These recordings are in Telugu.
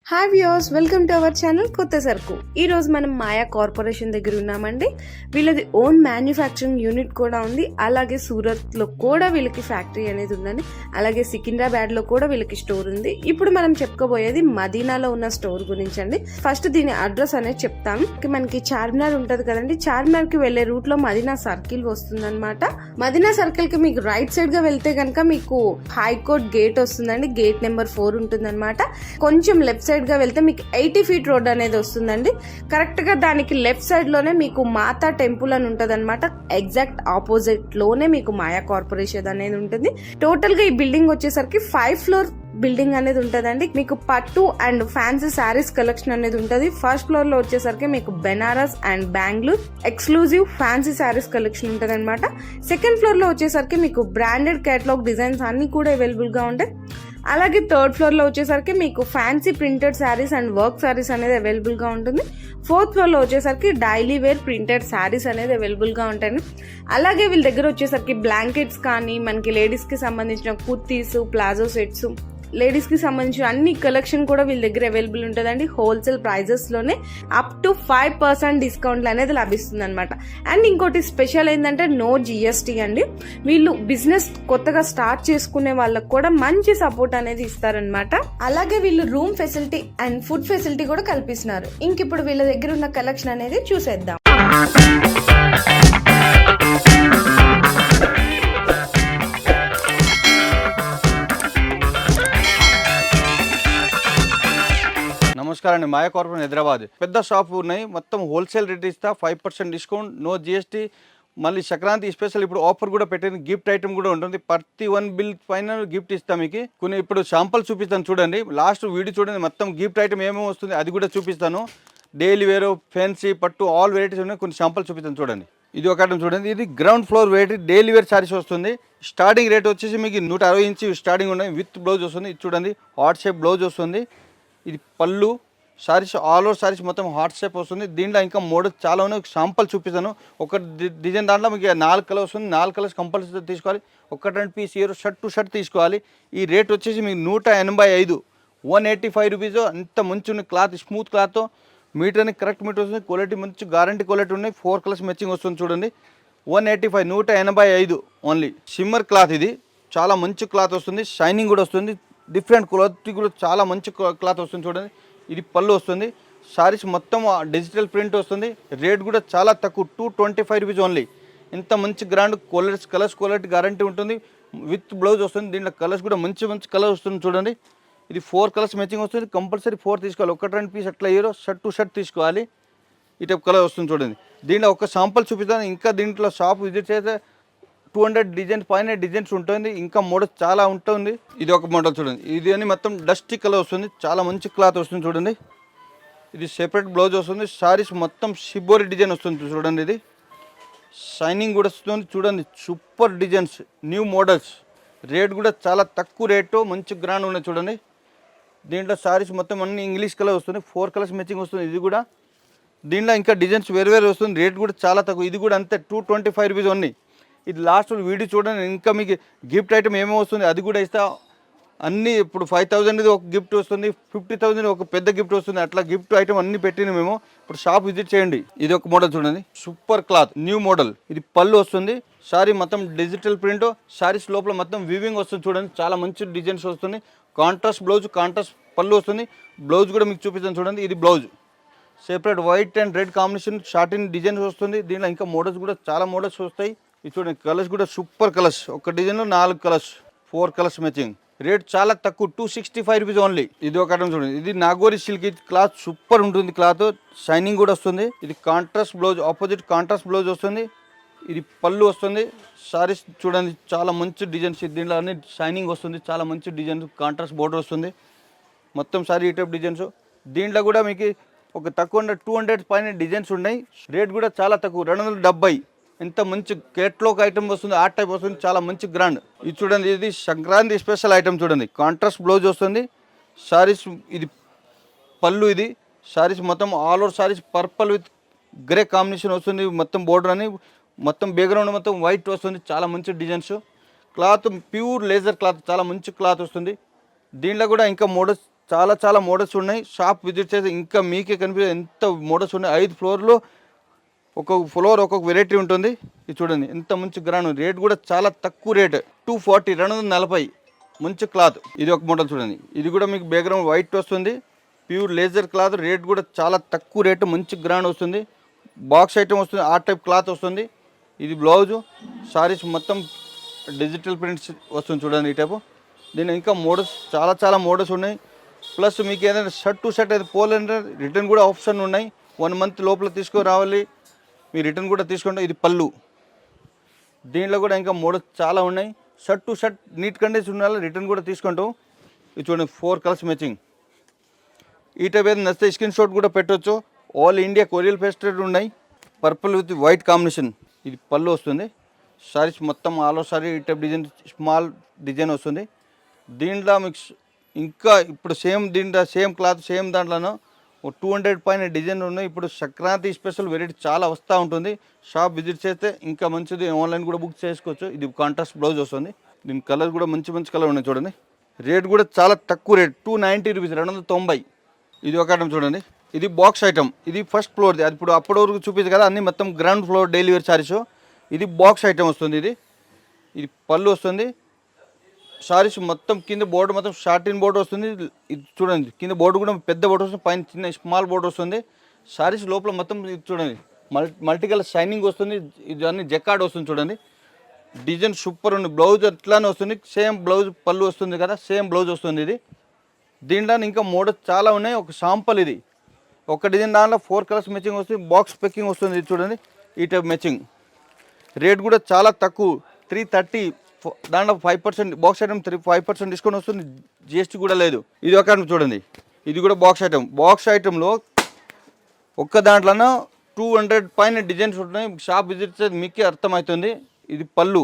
Hi viewers, welcome to our channel కొత్త సరుకు. ఈ రోజు మనం మాయా కార్పొరేషన్ దగ్గర ఉన్నామండి. వీళ్ళది ఓన్ మ్యానుఫ్యాక్చరింగ్ యూనిట్ కూడా ఉంది. అలాగే సూరత్ లో కూడా వీళ్ళకి ఫ్యాక్టరీ అనేది ఉందండి. అలాగే సికింద్రాబాద్ లో కూడా వీళ్ళకి స్టోర్ ఉంది. ఇప్పుడు మనం చెప్పుకోబోయేది మదీనాలో ఉన్న స్టోర్ గురించి అండి. ఫస్ట్ దీని అడ్రస్ అనేది చెప్తాను. మనకి చార్మినార్ ఉంటది కదండి, చార్మినార్ కి వెళ్లే రూట్ లో మదీనా సర్కిల్ వస్తుందన్నమాట. మదీనా సర్కిల్ కి మీకు రైట్ సైడ్ గా వెళ్తే కనుక మీకు హైకోర్ట్ గేట్ వస్తుందండి. గేట్ నెంబర్ 4 ఉంటుందన్నమాట. కొంచెం లెఫ్ట్ సైడ్ గా వెళ్తే మీకు 80 ఫీట్ రోడ్ అనేది వస్తుందండి. కరెక్ట్ గా దానికి లెఫ్ట్ సైడ్ లోనే మీకు మాతా టెంపుల్ అని ఉంటది అనమాట. ఎగ్జాక్ట్ ఆపోజిట్ లోనే మీకు మాయా కార్పొరేషన్ అనేది ఉంటుంది. టోటల్ గా ఈ బిల్డింగ్ వచ్చేసరికి 5 ఫ్లోర్ బిల్డింగ్ అనేది ఉంటదండి. మీకు పట్టు అండ్ ఫ్యాన్సీ శారీస్ కలెక్షన్ అనేది ఉంటది. ఫస్ట్ ఫ్లోర్ లో వచ్చేసరికి మీకు Benares and Bengaluru exclusive fancy saris collection ఉంటది అనమాట. సెకండ్ ఫ్లోర్ లో వచ్చేసరికి మీకు బ్రాండెడ్ కేటలాగ్ డిజైన్స్ అన్ని కూడా అవైలబుల్ గా ఉంటాయి. అలాగే థర్డ్ ఫ్లోర్ లో వచ్చేసరికి మీకు fancy printed saris and work saris అనేది అవైలబుల్ గా ఉంటుంది. ఫోర్త్ ఫ్లోర్ లో వచ్చేసరికి డైలీ వేర్ ప్రింటెడ్ శారీస్ అనేది అవైలబుల్ గా ఉంటాయి. అలాగే వీళ్ళ దగ్గర వచ్చేసరికి బ్లాంకెట్స్ కానీ, మనకి లేడీస్ కి సంబంధించిన కుర్తీస్, ప్లాజో సెట్స్, లేడీస్ కి సంబంధించిన అన్ని కలెక్షన్ కూడా వీళ్ళ దగ్గర అవైలబుల్ ఉంటుందండి. హోల్సేల్ ప్రైజెస్ లోనే అప్ టు 5% డిస్కౌంట్ అనేది లభిస్తుంది అనమాట. అండ్ ఇంకోటి స్పెషల్ ఏంటంటే నో GST అండి. వీళ్ళు బిజినెస్ కొత్తగా స్టార్ట్ చేసుకునే వాళ్ళకి కూడా మంచి సపోర్ట్ అనేది ఇస్తారనమాట. అలాగే వీళ్ళు room facility and food facility కూడా కల్పిస్తున్నారు. ఇంక ఇప్పుడు వీళ్ళ దగ్గర ఉన్న కలెక్షన్ అనేది చూసేద్దాం. నమస్కారం అండి. మాయా కార్పొరేషన్ హైదరాబాద్ పెద్ద షాప్ ఉన్నాయి. మొత్తం హోల్సేల్ రేట్ ఇస్తా, 5% డిస్కౌంట్, నో GST. మళ్ళీ సంక్రాంతి స్పెషల్ ఇప్పుడు ఆఫర్ కూడా పెట్టింది. గిఫ్ట్ ఐటమ్ కూడా ఉంటుంది. ప్రతి 1 బిల్ పైన గిఫ్ట్ ఇస్తాం మీకు. కొన్ని ఇప్పుడు శాంపుల్ చూపిస్తాను చూడండి. లాస్ట్ వీడియో చూడండి, మొత్తం గిఫ్ట్ ఐటమ్ ఏమేమి వస్తుంది అది కూడా చూపిస్తాను. డైలీ వేరు, ఫ్యాన్సీ, పట్టు ఆల్ వెరైటీస్ ఉన్నాయి. కొన్ని శాంపుల్ చూపిస్తాను చూడండి. ఇది ఒక ఐటమ్ చూడండి. ఇది ground floor variety daily wear saris వస్తుంది. స్టార్టింగ్ రేట్ వచ్చేసి మీకు 160 ఇంచ్ స్టార్టింగ్ ఉన్నాయి. విత్ బ్లౌజ్ వస్తుంది. ఇది చూడండి, హార్ట్ షేప్ బ్లౌజ్ వస్తుంది. ఇది పళ్ళు. సారీస్ ఆల్ ఓవర్ సారీస్ మొత్తం హార్ట్ షేప్ వస్తుంది. దీంట్లో ఇంకా మోడల్ చాలా ఉన్నాయి. శాంపుల్ చూపిస్తాను. ఒక డిజైన్ దాంట్లో మీకు 4 కలర్స్ వస్తుంది. 4 కలర్స్ కంపల్సరీ తీసుకోవాలి. ఒక 2 పీస్ షర్ట్ టు షర్ట్ తీసుకోవాలి. ఈ రేట్ వచ్చేసి మీకు 185, 185 రూపీస్. అంత మంచి ఉన్నాయి. క్లాత్ స్మూత్ క్లాత్తో మీటర్ అని కరెక్ట్ మీటర్ వస్తుంది. క్వాలిటీ మంచి గ్యారంటీ క్వాలిటీ ఉన్నాయి. 4 కలర్స్ మ్యాచింగ్ వస్తుంది చూడండి. 185, 185 ఓన్లీ. షిమ్మర్ క్లాత్ ఇది చాలా మంచి క్లాత్ వస్తుంది. షైనింగ్ కూడా వస్తుంది. డిఫరెంట్ క్లాత్ కూడా చాలా మంచి క్లాత్ వస్తుంది చూడండి. ఇది పళ్ళు వస్తుంది. సారీస్ మొత్తం డిజిటల్ ప్రింట్ వస్తుంది. రేట్ కూడా చాలా తక్కువ, 225 రూపీస్ ఓన్లీ. ఇంత మంచి గ్రాండ్ కలర్స్ క్వాలిటీ గ్యారంటీ ఉంటుంది. విత్ బ్లౌజ్ వస్తుంది. దీంట్లో కలర్స్ కూడా మంచి మంచి కలర్ వస్తుంది చూడండి. ఇది 4 కలర్స్ మ్యాచింగ్ వస్తుంది. కంపల్సరీ 4 తీసుకోవాలి. ఒక 2 పీస్ అట్లా ఇయరో షర్ట్ టు షర్ట్ తీసుకోవాలి. ఈ టైప్ కలర్ వస్తుంది చూడండి. దీంట్లో ఒక శాంపుల్ చూపిస్తాను. ఇంకా దీంట్లో షాప్ విజిట్ చేస్తే 200 డిజైన్స్ పైన డిజైన్స్ ఉంటుంది. ఇంకా మోడల్ చాలా ఉంటుంది. ఇది ఒక మోడల్ చూడండి. ఇది అని మొత్తం డస్టీ కలర్ వస్తుంది. చాలా మంచి క్లాత్ వస్తుంది చూడండి. ఇది సెపరేట్ బ్లౌజ్ వస్తుంది. సారీస్ మొత్తం షిబోరి డిజైన్ వస్తుంది చూడండి. ఇది షైనింగ్ కూడా వస్తుంది చూడండి. Super designs, new models. Rate కూడా చాలా తక్కువ రేటు, మంచి గ్రాండ్ ఉన్నాయి చూడండి. దీంట్లో సారీస్ మొత్తం అన్ని ఇంగ్లీష్ కలర్ వస్తుంది. 4 కలర్స్ మ్యాచింగ్ వస్తుంది. ఇది కూడా దీంట్లో ఇంకా డిజైన్స్ వేరు వేరు వస్తుంది. రేట్ కూడా చాలా తక్కువ. ఇది కూడా అంతే, 225 రూపీస్ ఓన్లీ. ఇది లాస్ట్ వీడియో చూడండి. ఇంకా మీకు గిఫ్ట్ ఐటమ్ ఏమేమి వస్తుంది అది కూడా ఇస్తా. అన్నీ ఇప్పుడు 5000 ఒక గిఫ్ట్ వస్తుంది, 50,000 ఒక పెద్ద గిఫ్ట్ వస్తుంది. అట్లా గిఫ్ట్ ఐటమ్ అన్ని పెట్టిన మేము. ఇప్పుడు షాప్ విజిట్ చేయండి. ఇది ఒక మోడల్ చూడండి. Super cloth, new model. ఇది పళ్ళు వస్తుంది. సారీ మొత్తం డిజిటల్ ప్రింట్. సారీస్ లోపల మొత్తం వీవింగ్ వస్తుంది చూడండి. చాలా మంచి డిజైన్స్ వస్తుంది. కాంట్రాస్ట్ బ్లౌజ్, కాంట్రాస్ట్ పళ్ళు వస్తుంది. బ్లౌజ్ కూడా మీకు చూపిస్తాను చూడండి. ఇది blouse separate white and red combination షార్టిన్ డిజైన్స్ వస్తుంది. దీనిలో ఇంకా మోడల్స్ కూడా చాలా మోడల్స్ వస్తాయి. ఇది చూడండి, కలర్స్ కూడా సూపర్ కలర్స్. ఒక డిజైన్లో 4 కలర్స్, 4 కలర్స్ మ్యాచింగ్. రేట్ చాలా తక్కువ, 265 రూపీస్ ఓన్లీ. ఇది ఒక ఐటమ్ చూడండి. ఇది నాగోరి సిల్క్. క్లాత్ సూపర్ ఉంటుంది. క్లాత్ షైనింగ్ కూడా వస్తుంది. ఇది contrast blouse, opposite contrast blouse వస్తుంది. ఇది పళ్ళు వస్తుంది. సారీస్ చూడండి, చాలా మంచి డిజైన్స్. దీంట్లో అన్ని షైనింగ్ వస్తుంది. చాలా మంచి డిజైన్, కాంట్రాస్ట్ బోర్డర్ వస్తుంది. మొత్తం సారీ ఈ టైప్ డిజైన్స్. దీంట్లో కూడా మీకు ఒక తక్కువ 200 పైన డిజైన్స్ ఉన్నాయి. రేట్ కూడా చాలా తక్కువ, 270. ఎంత మంచి కేటలాగ్ ఐటమ్ వస్తుంది. ఆ టైప్ వస్తుంది. చాలా మంచి గ్రాండ్. ఇది చూడండి, ఇది సంక్రాంతి స్పెషల్ ఐటమ్ చూడండి. కాంట్రాస్ట్ బ్లౌజ్ వస్తుంది. సారీస్ ఇది పళ్ళు. ఇది సారీస్ మొత్తం all over saris purple with grey combination వస్తుంది. మొత్తం బోర్డర్ అని మొత్తం బ్యాక్గ్రౌండ్ మొత్తం వైట్ వస్తుంది. చాలా మంచి designs. Cloth pure laser cloth, చాలా మంచి క్లాత్ వస్తుంది. దీంట్లో కూడా ఇంకా మోడల్స్ చాలా చాలా మోడల్స్ ఉన్నాయి. షాప్ విజిట్ చేసి ఇంకా మీకే కనిపించే ఎంత మోడల్స్ ఉన్నాయి. 5 ఫ్లోర్లో ఒక్కొక్క ఫ్లోర్ ఒక్కొక్క వెరైటీ ఉంటుంది. ఇది చూడండి ఎంత మంచి గ్రాండ్. రేట్ కూడా చాలా తక్కువ రేట్, 240, 240 మంచి క్లాత్. ఇది ఒక మోడల్ చూడండి. ఇది కూడా మీకు బ్యాక్గ్రౌండ్ వైట్ వస్తుంది, ప్యూర్ లేజర్ క్లాత్. రేట్ కూడా చాలా తక్కువ రేటు, మంచి గ్రాండ్ వస్తుంది. బాక్స్ ఐటమ్ వస్తుంది, ఆ టైప్ క్లాత్ వస్తుంది. ఇది బ్లౌజు. సారీస్ మొత్తం డిజిటల్ ప్రింట్స్ వస్తుంది చూడండి ఈ టైపు. దీని ఇంకా మోడల్స్ చాలా చాలా మోడల్స్ ఉన్నాయి. ప్లస్ మీకు ఏదైనా షర్ట్ టు షర్ట్ అయితే పోలంటే రిటర్న్ కూడా ఆప్షన్ ఉన్నాయి. 1 మంత్ లోపల తీసుకొని రావాలి, మీ రిటర్న్ కూడా తీసుకుంటాం. ఇది పళ్ళు. దీంట్లో కూడా ఇంకా మోడల్స్ చాలా ఉన్నాయి. Shirt to shirt neat condition ఉండాలి, రిటర్న్ కూడా తీసుకుంటాం. ఇది చూడండి 4 కలర్స్ మ్యాచింగ్. ఈ టైప్ ఏదైనా నచ్చితే స్క్రీన్ షాట్ కూడా పెట్టవచ్చు. ఆల్ ఇండియా కొరియర్ ఫెస్టెడ్ ఉన్నాయి. Purple with white combination. ఇది పళ్ళు వస్తుంది. సారీస్ మొత్తం ఆల్ ఓవర్ సారీ ఈ టైప్ డిజైన్, స్మాల్ డిజైన్ వస్తుంది. దీంట్లో మీకు ఇంకా ఇప్పుడు దీంట్లో సేమ్ క్లాత్ సేమ్ దాంట్లోనూ 200 పైన డిజైన్ ఉన్నాయి. ఇప్పుడు సంక్రాంతి స్పెషల్ వెరైటీ చాలా వస్తూ ఉంటుంది. షాప్ విజిట్ చేస్తే ఇంకా మంచిది. ఆన్లైన్ కూడా బుక్ చేసుకోవచ్చు. ఇది కాంట్రాస్ట్ బ్లౌజ్ వస్తుంది. దీని కలర్ కూడా మంచి మంచి కలర్ ఉన్నాయి చూడండి. రేట్ కూడా చాలా తక్కువ రేట్, 290 రూపీస్, 290. ఇది ఒక ఐటమ్ చూడండి. ఇది బాక్స్ ఐటమ్. ఇది ఫస్ట్ ఫ్లోర్ది. అది ఇప్పుడు అప్పటి వరకు చూపించదు కదా, అన్ని మొత్తం ground floor daily wear saris. ఇది బాక్స్ ఐటమ్ వస్తుంది. ఇది పళ్ళు వస్తుంది. సారీస్ మొత్తం కింద బోర్డు మొత్తం షార్టిన్ బోర్డు వస్తుంది. ఇది చూడండి కింద బోర్డు కూడా పెద్ద బోర్డు వస్తుంది, పైన చిన్న స్మాల్ బోర్డు వస్తుంది. సారీస్ లోపల మొత్తం ఇది చూడండి మల్టీ కలర్ షైనింగ్ వస్తుంది. ఇది అన్ని జెకార్డ్ వస్తుంది చూడండి. డిజైన్ సూపర్ ఉంది. బ్లౌజ్ అట్లానే వస్తుంది, సేమ్ బ్లౌజ్ పళ్ళు వస్తుంది కదా, సేమ్ బ్లౌజ్ వస్తుంది. ఇది దీంట్లో ఇంకా మోడల్స్ చాలా ఉన్నాయి. ఒక శాంపుల్ ఇది ఒక డిజైన్. దాంట్లో 4 కలర్స్ మ్యాచింగ్ వస్తుంది. బాక్స్ ప్యాకింగ్ వస్తుంది. ఇది చూడండి ఈ టైప్ మ్యాచింగ్. రేట్ కూడా చాలా తక్కువ, 330. దాంట్లో 5% బాక్స్ ఐటమ్ 5% డిస్కౌంట్ వస్తుంది. జిఎస్టీ కూడా లేదు. ఇది ఒక ఐటమ్ చూడండి. ఇది కూడా బాక్స్ ఐటమ్. బాక్స్ ఐటెంలో ఒక్క దాంట్లోనూ 200 పైన డిజైన్స్ ఉంటున్నాయి. షాప్ విజిట్ చేస్తే మీకే అర్థమవుతుంది. ఇది పళ్ళు.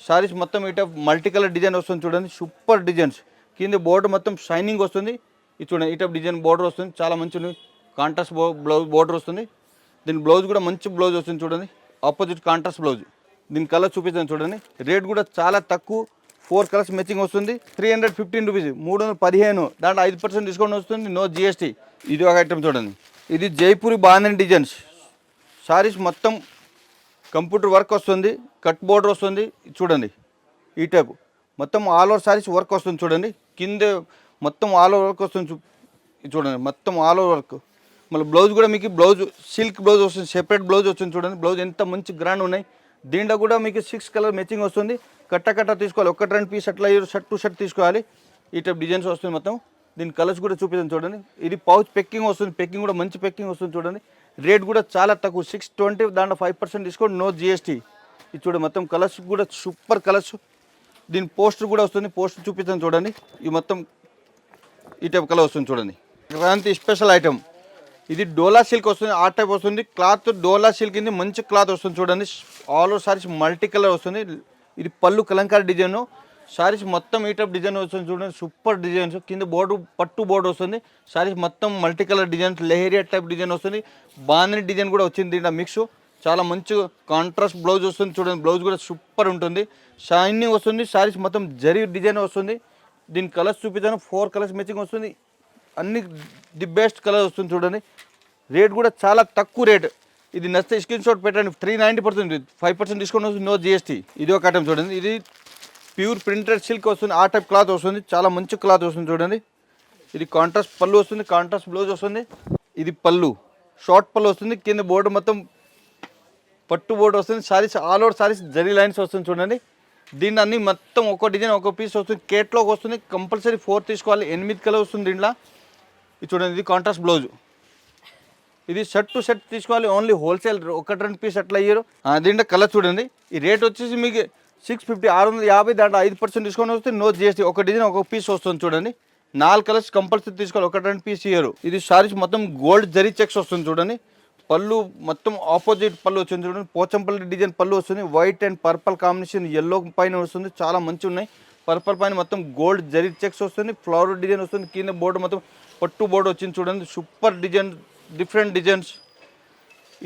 సారీస్ మొత్తం ఈ టైప్ మల్టీ కలర్ డిజైన్ వస్తుంది చూడండి. Super designs. కింద బోర్డర్ మొత్తం షైనింగ్ వస్తుంది. ఇది చూడండి ఈ టైప్ డిజైన్ బోర్డర్ వస్తుంది. చాలా మంచి కాంట్రాస్ట్ బ్లౌజ్ బోర్డర్ వస్తుంది. దీని బ్లౌజ్ కూడా మంచి బ్లౌజ్ వస్తుంది చూడండి. Opposite contrast blouse. దీని కలర్ చూపిస్తాను చూడండి. రేట్ కూడా చాలా తక్కువ, 4 కలర్స్ మ్యాచింగ్ వస్తుంది. 315 రూపీస్, 315. దాంట్లో 5% డిస్కౌంట్ వస్తుంది, నో జిఎస్టీ. ఇది ఒక ఐటమ్ చూడండి. ఇది జైపూరి బాంధని డిజైన్స్. సారీస్ మొత్తం కంప్యూటర్ వర్క్ వస్తుంది, కట్ బోర్డర్ వస్తుంది. చూడండి ఈ టైప్ మొత్తం ఆల్ ఓవర్ సారీస్ వర్క్ వస్తుంది చూడండి. కింద మొత్తం ఆల్ ఓవర్ వర్క్ వస్తుంది. చూడండి మొత్తం ఆల్ ఓవర్ వర్క్. మళ్ళీ బ్లౌజ్ కూడా మీకు బ్లౌజ్ సిల్క్ బ్లౌజ్ వస్తుంది, సెపరేట్ బ్లౌజ్ వస్తుంది చూడండి. బ్లౌజ్ ఎంత మంచి గ్రాండ్ ఉన్నాయి. దీంట్లో కూడా మీకు 6 కలర్ మ్యాచింగ్ వస్తుంది. కట్ట తీసుకోవాలి, 1-2 పీస్ అట్లా షర్ట్ టు షర్ట్ తీసుకోవాలి. ఈ టైప్ డిజైన్స్ వస్తుంది మొత్తం. దీని కలర్స్ కూడా చూపిస్తాను చూడండి. ఇది పౌచ్ పెక్కింగ్ వస్తుంది. పెక్కింగ్ కూడా మంచి పెక్కింగ్ వస్తుంది చూడండి. రేట్ కూడా చాలా తక్కువ, 620. దాంట్లో 5% డిస్కౌంట్, నో జిఎస్టీ. ఇది చూడండి మొత్తం కలర్స్ కూడా సూపర్ కలర్స్. దీని పోస్టర్ కూడా వస్తుంది. పోస్టర్ చూపిస్తాను చూడండి. ఇది మొత్తం ఈ టైప్ కలర్ వస్తుంది చూడండి. Kranti special item. ఇది డోలా సిల్క్ వస్తుంది, ఆ టైప్ వస్తుంది. క్లాత్ డోలా సిల్క్ ఇది మంచి క్లాత్ వస్తుంది చూడండి. All over saris multi colour వస్తుంది. ఇది పళ్ళు కలంకారీ డిజైన్. సారీస్ మొత్తం ఈ టైప్ డిజైన్ వస్తుంది చూడండి. Super designs. కింద బోర్డు పట్టు బోర్డు వస్తుంది. సారీస్ మొత్తం multi colour designs, leheriya type design వస్తుంది. బాంధని డిజైన్ కూడా వచ్చింది దీంట్లో మిక్స్. చాలా మంచి కాంట్రాస్ట్ బ్లౌజ్ వస్తుంది చూడండి. బ్లౌజ్ కూడా సూపర్ ఉంటుంది, షైనింగ్ వస్తుంది. సారీస్ మొత్తం జరీ డిజైన్ వస్తుంది. దీని కలర్స్ చూపిస్తాను. 4 కలర్స్ మ్యాచింగ్ వస్తుంది. అన్ని ది బెస్ట్ కలర్ వస్తుంది చూడండి. రేట్ కూడా చాలా తక్కువ రేట్. ఇది నచ్చితే స్క్రీన్ షాట్ పెట్టండి. 390, 5% డిస్కౌంట్ వస్తుంది, నో జిఎస్టీ. ఇది ఒక ఐటమ్ చూడండి. ఇది ప్యూర్ ప్రింటెడ్ సిల్క్ వస్తుంది, ఆ టైప్ క్లాత్ వస్తుంది. చాలా మంచి క్లాత్ వస్తుంది చూడండి. ఇది కాంట్రాస్ట్ పళ్ళు వస్తుంది, కాంట్రాస్ట్ బ్లౌజ్ వస్తుంది. ఇది పళ్ళు, షార్ట్ పళ్ళు వస్తుంది. కింద బోర్డు మొత్తం పట్టు బోర్డు వస్తుంది. Saris all over saris zari lines వస్తుంది చూడండి. దీన్ని అన్ని మొత్తం ఒక డిజైన్ ఒక పీస్ వస్తుంది. కేట్లాగ్ వస్తుంది. కంపల్సరీ 4 తీసుకోవాలి. 8 కలర్ వస్తుంది దీంట్లో. ఇది చూడండి. ఇది కాంట్రాస్ట్ బ్లౌజ్. ఇది షర్ట్ టు షర్ట్ తీసుకోవాలి. ఓన్లీ హోల్సేల్ 1-2 పీస్ అట్లా అయ్యారు. దీంట్లో కలర్ చూడండి. ఈ రేట్ వచ్చేసి మీకు 650, 650. దాంట్లో 5% డిస్కౌంట్ వస్తుంది, నో జిఎస్టీ. ఒక డిజైన్ ఒక పీస్ వస్తుంది చూడండి. 4 కలర్స్ కంపల్సరీ తీసుకోవాలి. 1-2 పీస్ ఇయ్యరు. ఇది సారీస్ మొత్తం గోల్డ్ జరీ చెక్స్ వస్తుంది చూడండి. పళ్ళు మొత్తం ఆపోజిట్ పళ్ళు వచ్చింది చూడండి. పోచంపల్లి డిజైన్ పళ్ళు వస్తుంది. White and purple combination, yellow పైన వస్తుంది. చాలా మంచి ఉన్నాయి. పర్పుల్ పైన మొత్తం గోల్డ్ జరీ చెక్స్ వస్తుంది. ఫ్లవర్ డిజైన్ వస్తుంది. కింద బోర్డు మొత్తం పట్టు బోర్డు వచ్చింది చూడండి. Super design, different designs.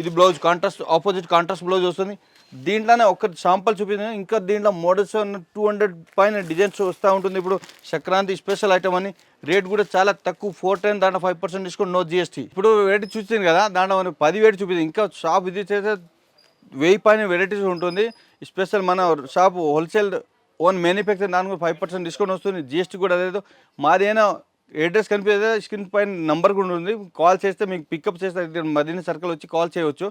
ఇది blouse contrast, opposite contrast blouse వస్తుంది. దీంట్లోనే ఒక శాంపుల్ చూపించాను. ఇంకా దీంట్లో మోడల్స్ 200 పైన డిజైన్స్ వస్తూ ఉంటుంది. ఇప్పుడు సంక్రాంతి స్పెషల్ ఐటమ్ అని రేట్ కూడా చాలా తక్కువ 410, దాంట్లో 5% డిస్కౌంట్, నో జిఎస్టీ. ఇప్పుడు వెరైటీ చూసింది కదా, దాంట్లో మనం 10 వెరైటీ చూపించింది. ఇంకా షాప్ విజిట్ చేస్తే 1000 పైన వెరైటీస్ ఉంటుంది. స్పెషల్ మన షాప్ హోల్సేల్ ఓన్ మ్యానుఫ్యాక్చర్, దానికి 5% డిస్కౌంట్ వస్తుంది. జిఎస్టీ కూడా అదేదో. మాదేనా అడ్రస్ కనిపిస్తే స్క్రీన్ పైన నంబర్ కూడా ఉంది. కాల్ చేస్తే మీకు పికప్ చేస్తే మదీనా సర్కిల్ వచ్చి కాల్ చేయవచ్చు.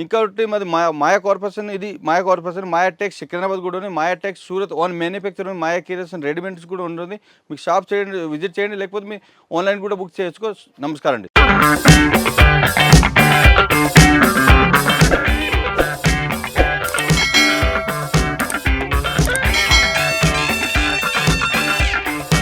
ఇంకొకటి మాది మాయా కార్పొరేషన్, ఇది మాయా కార్పొరేషన్, మాయా టెక్స్ సికింద్రాబాద్ కూడా ఉంది, మాయా టెక్స్ సూరత్ ఓన్ మ్యానుఫ్యాక్చర్, మాయా క్రియేషన్ రెడీమేడ్స్ కూడా ఉంటుంది. మీకు షాప్ చేయండి, విజిట్ చేయండి, లేకపోతే మీ ఆన్లైన్ కూడా బుక్ చేసుకోవచ్చు. నమస్కారం అండి.